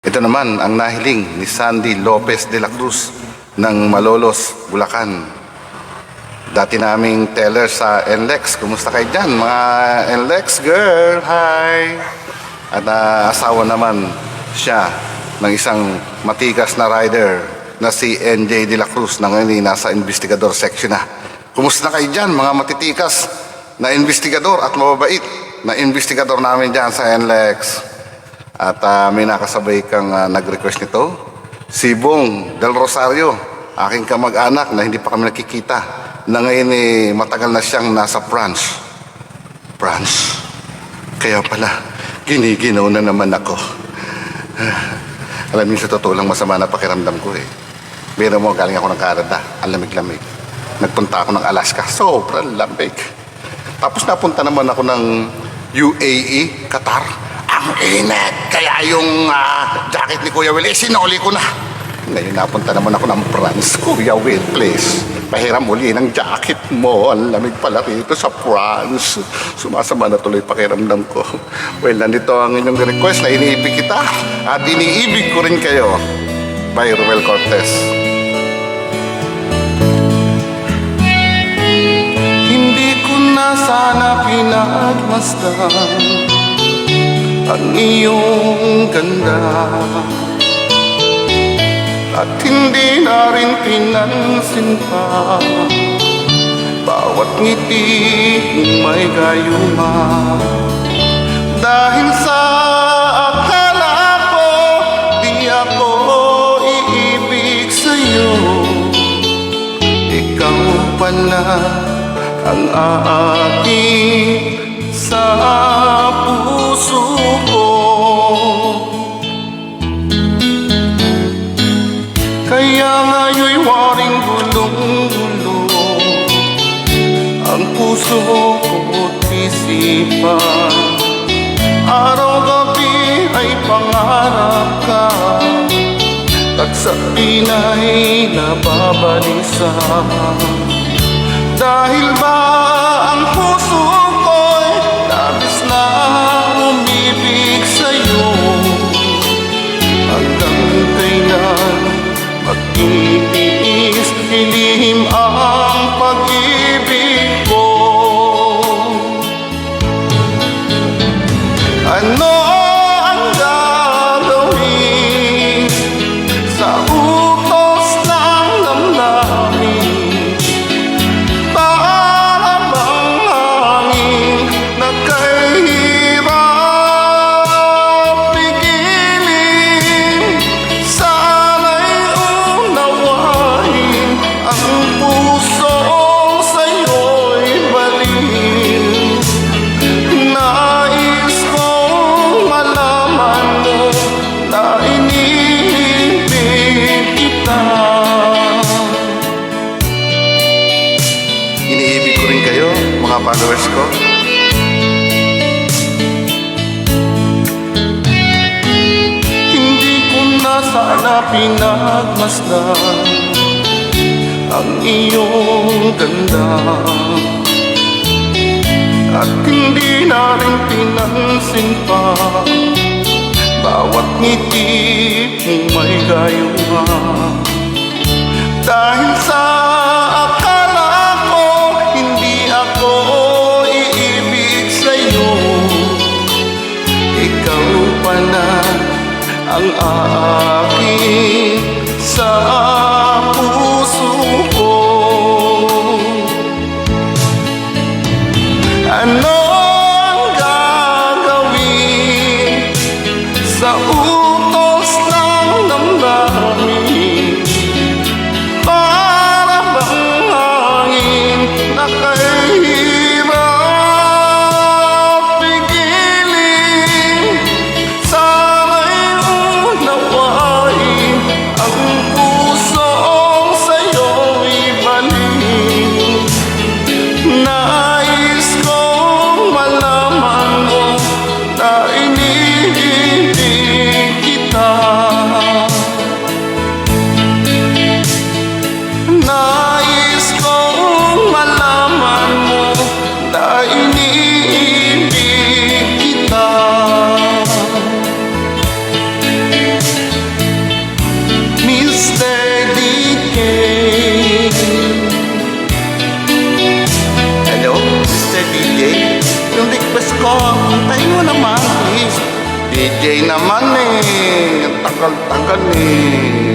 Ito naman ang nahiling ni Sandy Lopez de la Cruz ng Malolos, Bulacan. Dati naming teller sa NLEX. Kumusta kayo dyan mga NLEX girl? Hi! At asawa naman siya ng isang matigas na rider na si NJ de la Cruz na ngayon nasa investigador section na. Kumusta kayo dyan mga matitikas na investigador at mababait na investigador namin dyan sa NLEX? At may nakasabay kang nag-request nito, si Bong Del Rosario, aking kamag-anak na hindi pa kami nakikita, na ngayon matagal na siyang nasa France. France? Kaya pala, giniginaw na naman ako. Alam niyo, sa totoo lang masama na pakiramdam ko eh. Biro mo, galing ako ng Canada, ang lamig-lamig. Nagpunta ako ng Alaska, sobrang lamig. Tapos napunta naman ako ng UAE, Qatar. Ang init, kaya yung jacket ni Kuya Will, sinoli ko na. Ngayon napunta naman ako ng France. Kuya Will, please, pahiram uli ng jacket mo. Ang lamig pala rito sa France. Sumasama na tuloy pakiramdam ko. Well, nandito ang inyong request na iniibig kita at iniibig ko rin kayo. By Ruel Cortez. Hindi ko na sana pinagmasdan ang iyong ganda, at hindi na rin pinansin pa bawat ngiti may gayuma. Dahil sa akala ko di ako iibig sa'yo, ikaw pala ang aking sa puso ko. Kaya ngayon'y waring gulong-gulo ang puso ko't isipan. Araw-gabi ay pangarap ka at sa pinay nababalisa. Dahil ba ang puso ko'y labis na umibig sa'yo? Hanggang kailan magtitiis, ilihim ang pag-ibig ko? Ano ang gagawin sa utos ng damdamin? Para bang hangin na kahirap pigilin? Sana'y unawain ang pusong sa'yo'y balhin. Nais kong malaman mo na iniibig kita. Iniibig ko rin kayo, mga followers ko. Hindi ko na sana pinagmasdan ang iyong ganda, at hindi na rin pinansin pa bawat ngiti mong may gayuma. Dahil sa akala ko hindi ako iibig sa'yo, ikaw pala ang aking sa puso ko. Ano ang gagawin sa utos ng damdamin? Para bang hangin na kahirap pigilin? Sana'y unawain ang pusong sa'yo'y balhin. Nais kong malaman mo na iniibig kita. ko, hintayin mo naman please. DJ naman eh, ang tagal-tagal eh.